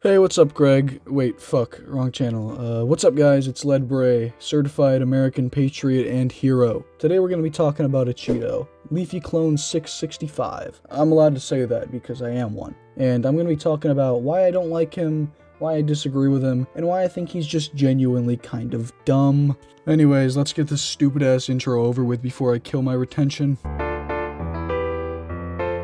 Hey, what's up, Greg? Wait, fuck, wrong channel. What's up, guys? It's Led Bray, certified American patriot and hero. Today we're going to be talking about Acheeto, Leafy Clone 665. I'm allowed to say that because I am one. And I'm going to be talking about why I don't like him, why I disagree with him, and why I think he's just genuinely kind of dumb. Anyways, let's get this stupid-ass intro over with before I kill my retention.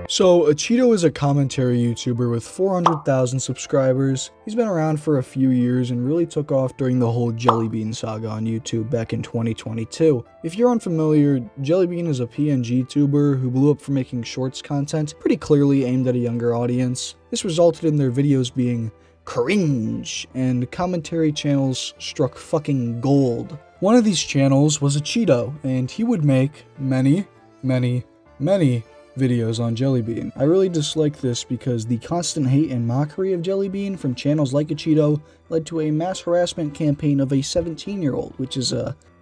So, Acheeto is a commentary YouTuber with 400,000 subscribers. He's been around for a few years and really took off during the whole Jellybean saga on YouTube back in 2022. If you're unfamiliar, Jellybean is a PNG tuber who blew up for making shorts content, pretty clearly aimed at a younger audience. This resulted in their videos being cringe, and commentary channels struck fucking gold. One of these channels was Acheeto, and he would make many videos on Jellybean. I really dislike this because the constant hate and mockery of Jellybean from channels like Acheeto led to a mass harassment campaign of a 17-year-old, which is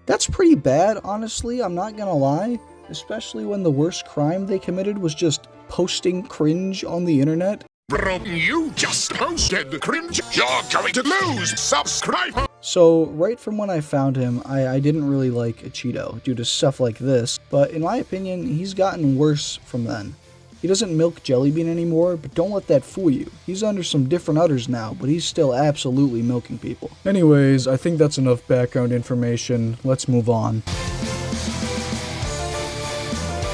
that's pretty bad, honestly, I'm not gonna lie, especially when the worst crime they committed was just posting cringe on the internet. Bro, you just posted cringe. You're going to lose. Subscribe. So, right from when I found him, I didn't really like Acheeto due to stuff like this, but in my opinion, he's gotten worse from then. He doesn't milk Jellybean anymore, but don't let that fool you. He's under some different udders now, but he's still absolutely milking people. Anyways, I think that's enough background information. Let's move on.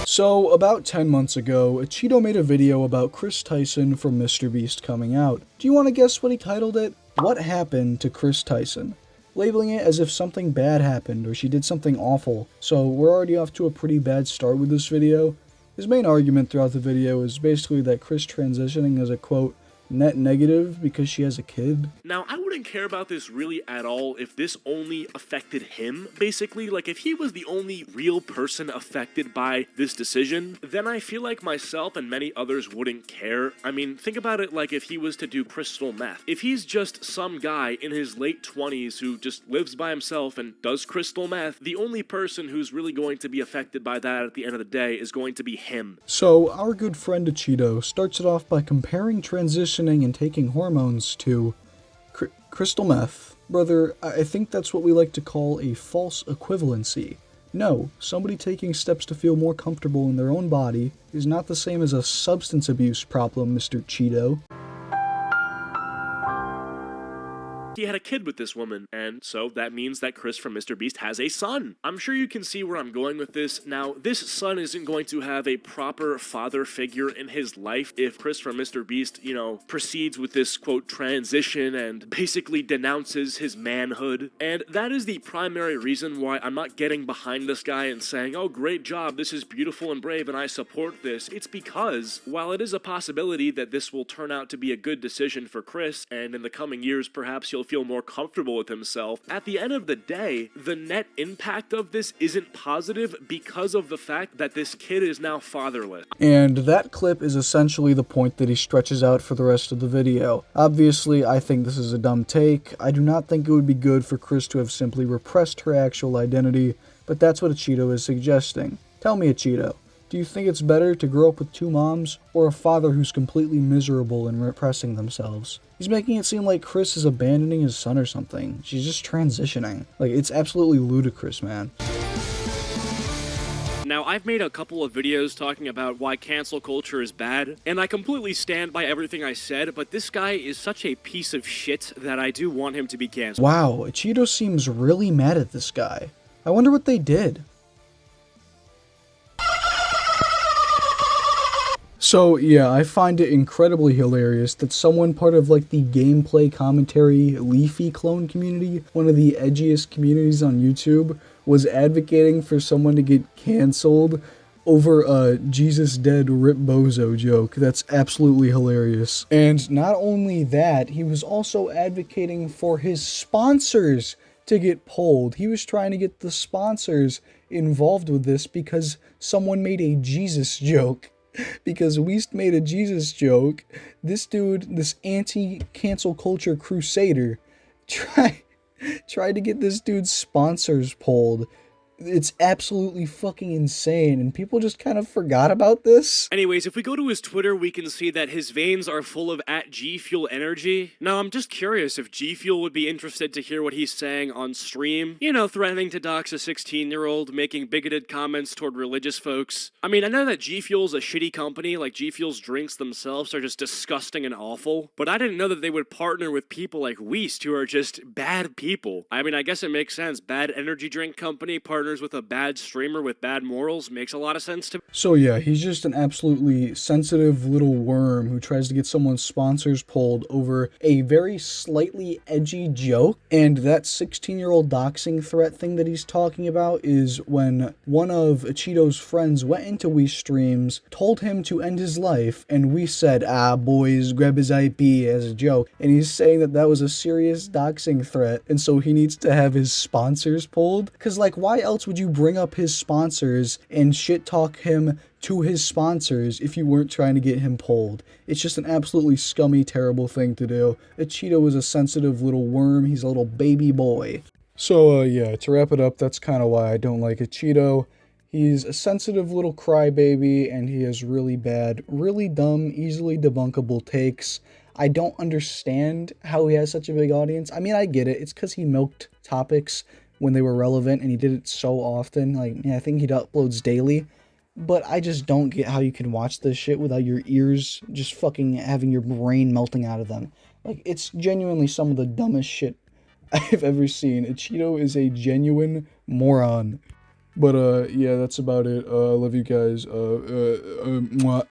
So, about 10 months ago, Acheeto made a video about Chris Tyson from MrBeast coming out. Do you want to guess what he titled it? What happened to Chris Tyson? Labeling it as if something bad happened or she did something awful. So, we're already off to a pretty bad start with this video. His main argument throughout the video is basically that Chris transitioning is a quote, net negative because she has a kid. Now, I wouldn't care about this really at all if this only affected him, basically. Like, if he was the only real person affected by this decision, then I feel like myself and many others wouldn't care. I mean, think about it like if he was to do crystal meth. If he's just some guy in his late 20s who just lives by himself and does crystal meth, the only person who's really going to be affected by that at the end of the day is going to be him. So, our good friend Acheeto starts it off by comparing transitioning and taking hormones to crystal meth. Brother, I think that's what we like to call a false equivalency. No, somebody taking steps to feel more comfortable in their own body is not the same as a substance abuse problem, Mr. Cheeto. He had a kid with this woman, and so that means that Chris from MrBeast has a son. I'm sure you can see where I'm going with this. Now, this son isn't going to have a proper father figure in his life if Chris from MrBeast, proceeds with this, quote, transition and basically denounces his manhood. And that is the primary reason why I'm not getting behind this guy and saying, oh, great job, this is beautiful and brave, and I support this. It's because, while it is a possibility that this will turn out to be a good decision for Chris, and in the coming years, perhaps he'll feel more comfortable with himself, at the end of the day, the net impact of this isn't positive because of the fact that this kid is now fatherless. And that clip is essentially the point that he stretches out for the rest of the video. Obviously, I think this is a dumb take. I do not think it would be good for Chris to have simply repressed her actual identity, but that's what Acheeto is suggesting. Tell me, Acheeto, do you think it's better to grow up with two moms, or a father who's completely miserable and repressing themselves? He's making it seem like Chris is abandoning his son or something. She's just transitioning. Like, it's absolutely ludicrous, man. Now, I've made a couple of videos talking about why cancel culture is bad, and I completely stand by everything I said, but this guy is such a piece of shit that I do want him to be canceled. Wow, Acheeto seems really mad at this guy. I wonder what they did. So, yeah, I find it incredibly hilarious that someone part of, like, the gameplay commentary Leafy clone community, one of the edgiest communities on YouTube, was advocating for someone to get canceled over a Jesus dead Rip Bozo joke. That's absolutely hilarious. And not only that, he was also advocating for his sponsors to get pulled. He was trying to get the sponsors involved with this because someone made a Jesus joke. Because Weast made a Jesus joke, this dude, this anti-cancel culture crusader, tried to get this dude's sponsors pulled. It's absolutely fucking insane, and people just kind of forgot about this. Anyways, if we go to his Twitter, we can see that his veins are full of @GFuel energy. Now, I'm just curious if GFuel would be interested to hear what he's saying on stream. You know, threatening to dox a 16-year-old, making bigoted comments toward religious folks. I mean, I know that GFuel's a shitty company, like GFuel's drinks themselves are just disgusting and awful, but I didn't know that they would partner with people like Weast, who are just bad people. I mean, I guess it makes sense. Bad energy drink company partners with a bad streamer with bad morals makes a lot of sense to me. So yeah, he's just an absolutely sensitive little worm who tries to get someone's sponsors pulled over a very slightly edgy joke. And that 16-year-old doxing threat thing that he's talking about is when one of Acheeto's friends went into Wii streams, told him to end his life, and we said, boys, grab his IP as a joke. And he's saying that that was a serious doxing threat, and so he needs to have his sponsors pulled. Cause like, why else would you bring up his sponsors and shit talk him to his sponsors if you weren't trying to get him pulled? It's just an absolutely scummy, terrible thing to do. Acheeto is a sensitive little worm. He's a little baby boy. So, yeah, to wrap it up, that's kind of why I don't like Acheeto. He's a sensitive little crybaby, and he has really bad, really dumb, easily debunkable takes. I don't understand how he has such a big audience. I mean, I get it. It's because he milked topics when they were relevant, and he did it so often. Like, yeah, I think he uploads daily. But I just don't get how you can watch this shit without your ears just fucking having your brain melting out of them. Like, it's genuinely some of the dumbest shit I've ever seen. Acheeto is a genuine moron. But, yeah, that's about it. I love you guys. Mwah.